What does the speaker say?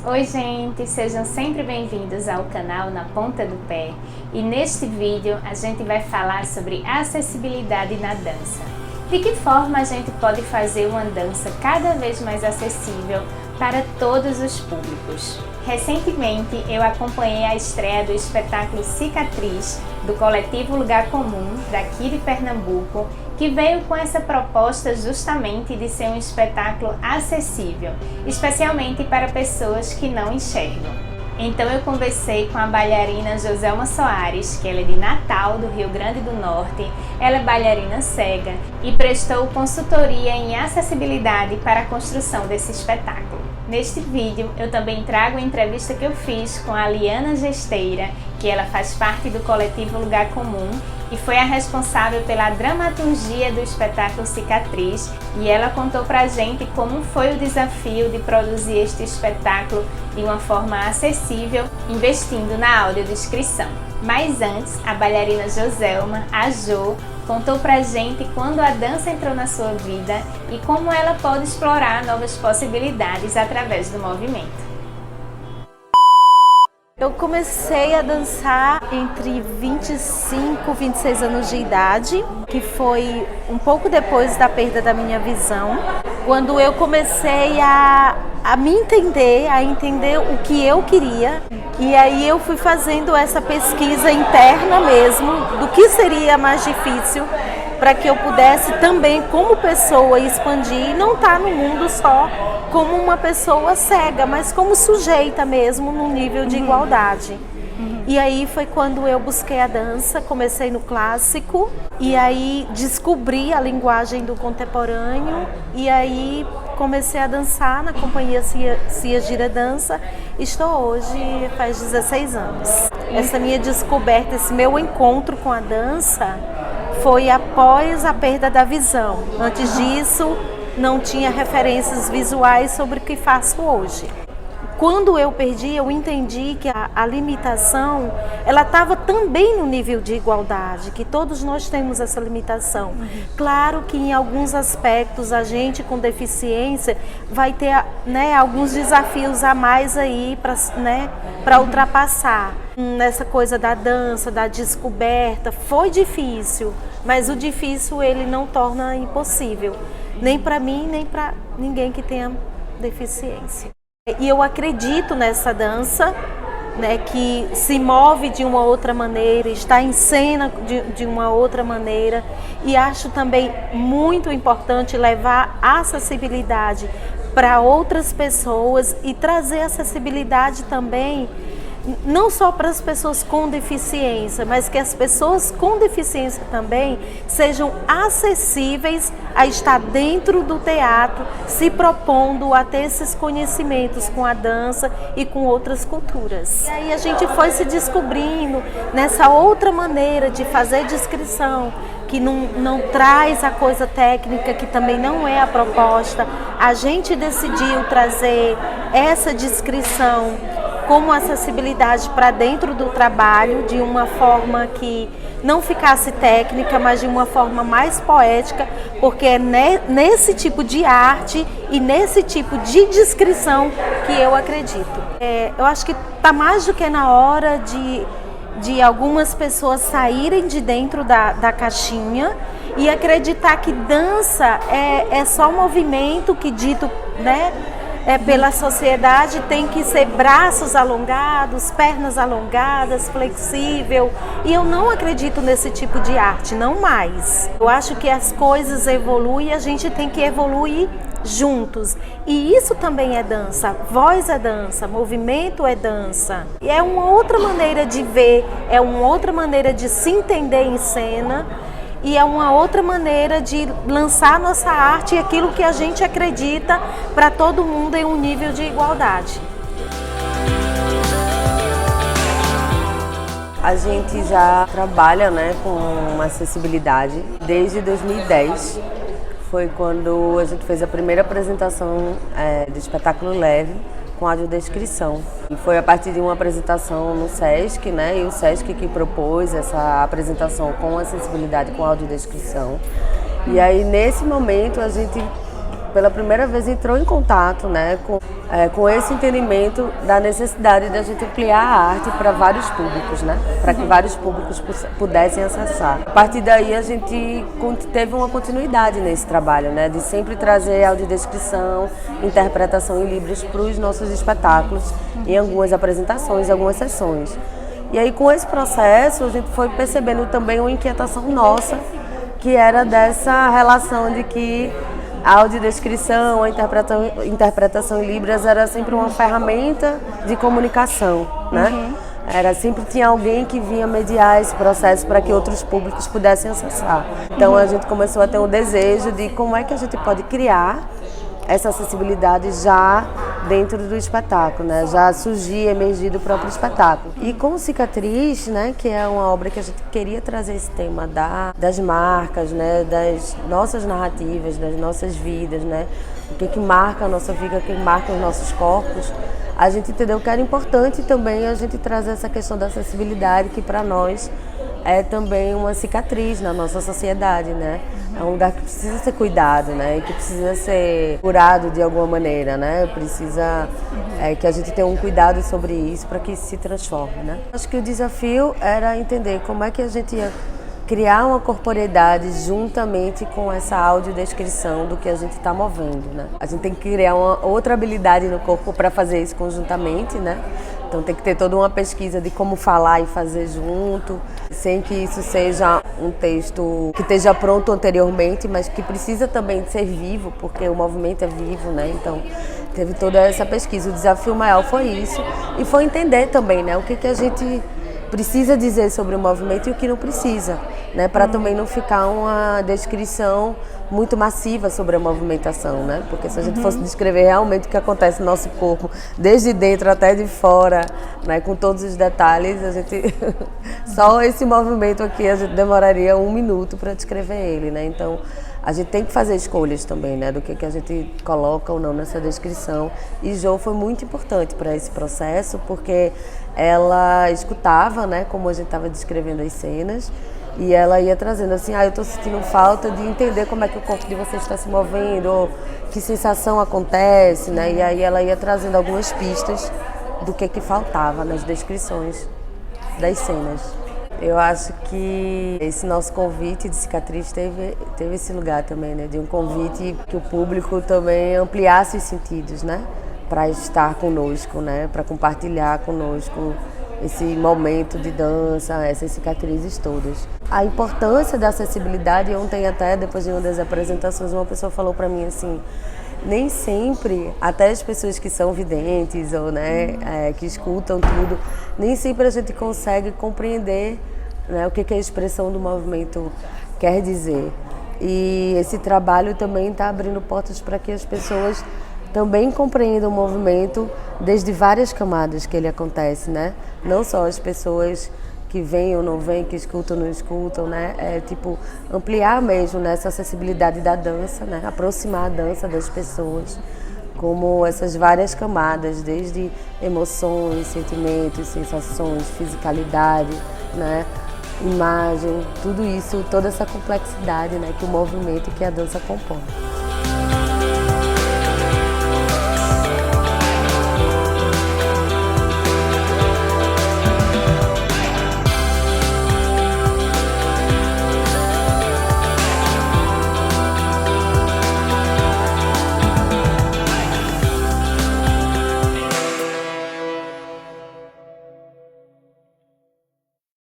Oi gente, sejam sempre bem-vindos ao canal Na Ponta do Pé e neste vídeo a gente vai falar sobre acessibilidade na dança. De que forma a gente pode fazer uma dança cada vez mais acessível para todos os públicos. Recentemente eu acompanhei a estreia do espetáculo Cicatriz do coletivo Lugar Comum daqui de Pernambuco, que veio com essa proposta justamente de ser um espetáculo acessível, especialmente para pessoas que não enxergam. Então eu conversei com a bailarina Joselma Soares, que ela é de Natal, do Rio Grande do Norte, ela é bailarina cega e prestou consultoria em acessibilidade para a construção desse espetáculo. Neste vídeo eu também trago a entrevista que eu fiz com a Liana Gesteira, que ela faz parte do coletivo Lugar Comum e foi a responsável pela dramaturgia do espetáculo Cicatriz, e ela contou pra gente como foi o desafio de produzir este espetáculo de uma forma acessível, investindo na audiodescrição. Mas antes, a bailarina Joselma, a Jo, contou pra gente quando a dança entrou na sua vida e como ela pode explorar novas possibilidades através do movimento. Eu comecei a dançar entre 25 e 26 anos de idade, que foi um pouco depois da perda da minha visão, quando eu comecei a me entender, a entender o que eu queria. E aí eu fui fazendo essa pesquisa interna mesmo, do que seria mais difícil para que eu pudesse também, como pessoa, expandir e não estar no mundo só como uma pessoa cega, mas como sujeita mesmo, num nível de igualdade. E aí foi quando eu busquei a dança, comecei no clássico, e aí descobri a linguagem do contemporâneo, e aí comecei a dançar na companhia Cia Gira Dança. Estou hoje faz 16 anos. Essa minha descoberta, esse meu encontro com a dança foi após a perda da visão. Antes disso, não tinha referências visuais sobre o que faço hoje. Quando eu perdi, eu entendi que a limitação, ela estava também no nível de igualdade, que todos nós temos essa limitação. Claro que em alguns aspectos a gente com deficiência vai ter, né, alguns desafios a mais aí para ultrapassar. Nessa coisa da dança, da descoberta, foi difícil, mas o difícil ele não torna impossível, nem para mim, nem para ninguém que tenha deficiência. E eu acredito nessa dança, né, que se move de uma outra maneira, está em cena de uma outra maneira, e acho também muito importante levar a acessibilidade para outras pessoas e trazer acessibilidade também não só para as pessoas com deficiência, mas que as pessoas com deficiência também sejam acessíveis a estar dentro do teatro, se propondo a ter esses conhecimentos com a dança e com outras culturas. E aí a gente foi se descobrindo nessa outra maneira de fazer descrição, que não traz a coisa técnica, que também não é a proposta. A gente decidiu trazer essa descrição como acessibilidade para dentro do trabalho, de uma forma que não ficasse técnica, mas de uma forma mais poética, porque é nesse tipo de arte e nesse tipo de descrição que eu acredito. Eu acho que está mais do que na hora de algumas pessoas saírem de dentro da caixinha e acreditar que dança é só movimento que dito, né, pela sociedade tem que ser braços alongados, pernas alongadas, flexível. E eu não acredito nesse tipo de arte, não mais. Eu acho que as coisas evoluem e a gente tem que evoluir juntos. E isso também é dança, voz é dança, movimento é dança. E é uma outra maneira de ver, é uma outra maneira de se entender em cena. E é uma outra maneira de lançar nossa arte e aquilo que a gente acredita para todo mundo em um nível de igualdade. A gente já trabalha, né, com acessibilidade desde 2010. Foi quando a gente fez a primeira apresentação do espetáculo Leve com audiodescrição. E foi a partir de uma apresentação no SESC, né? E o SESC que propôs essa apresentação com acessibilidade com audiodescrição. E aí, nesse momento, a gente, pela primeira vez, entrou em contato, né, com com esse entendimento da necessidade da gente ampliar a arte para vários públicos, né? Para que vários públicos pudessem acessar. A partir daí a gente teve uma continuidade nesse trabalho, né? De sempre trazer audiodescrição, interpretação em Libras para os nossos espetáculos, em algumas apresentações, algumas sessões. E aí com esse processo a gente foi percebendo também uma inquietação nossa, que era dessa relação de que a audiodescrição, a interpretação em Libras era sempre uma ferramenta de comunicação, né? Sempre tinha alguém que vinha mediar esse processo para que outros públicos pudessem acessar. Então a gente começou a ter um desejo de como é que a gente pode criar essa acessibilidade já dentro do espetáculo, né? Já surgir, emergir do próprio espetáculo. E com Cicatriz, né, que é uma obra que a gente queria trazer esse tema das marcas, né, das nossas narrativas, das nossas vidas, né? O que marca a nossa vida, o que marca os nossos corpos. A gente entendeu que era importante também a gente trazer essa questão da acessibilidade, que para nós é também uma cicatriz na nossa sociedade, né? É um lugar que precisa ser cuidado, né? E que precisa ser curado de alguma maneira, né? Precisa que a gente tenha um cuidado sobre isso para que isso se transforme, né? Acho que o desafio era entender como é que a gente ia criar uma corporeidade juntamente com essa audiodescrição do que a gente está movendo, né? A gente tem que criar uma outra habilidade no corpo para fazer isso conjuntamente, né? Então tem que ter toda uma pesquisa de como falar e fazer junto, sem que isso seja um texto que esteja pronto anteriormente, mas que precisa também ser vivo, porque o movimento é vivo, né? Então teve toda essa pesquisa. O desafio maior foi isso e foi entender também, né, o que a gente precisa dizer sobre o movimento e o que não precisa, né, para também não ficar uma descrição muito massiva sobre a movimentação, né? Porque se a gente fosse descrever realmente o que acontece no nosso corpo, desde dentro até de fora, né, com todos os detalhes, a gente só esse movimento aqui a gente demoraria 1 minuto para descrever ele, né? Então a gente tem que fazer escolhas também, né, do que a gente coloca ou não nessa descrição. E Jo foi muito importante para esse processo, porque ela escutava, né, como a gente estava descrevendo as cenas, e ela ia trazendo assim, eu estou sentindo falta de entender como é que o corpo de vocês está se movendo, ou que sensação acontece, né? E aí ela ia trazendo algumas pistas do que faltava nas descrições das cenas. Eu acho que esse nosso convite de Cicatriz teve esse lugar também, né? De um convite que o público também ampliasse os sentidos, né? Para estar conosco, né? Para compartilhar conosco esse momento de dança, essas cicatrizes todas. A importância da acessibilidade, ontem até, depois de uma das apresentações, uma pessoa falou para mim assim, nem sempre, até as pessoas que são videntes ou, né, que escutam tudo, nem sempre a gente consegue compreender, né, o que a expressão do movimento quer dizer. E esse trabalho também está abrindo portas para que as pessoas também compreendam o movimento desde várias camadas que ele acontece, né? Não só as pessoas que vêm ou não vêm, que escutam ou não escutam, né? Ampliar mesmo, né, essa acessibilidade da dança, né? Aproximar a dança das pessoas, como essas várias camadas, desde emoções, sentimentos, sensações, fisicalidade, né? Imagem, tudo isso, toda essa complexidade, né, que o movimento e que a dança compõe.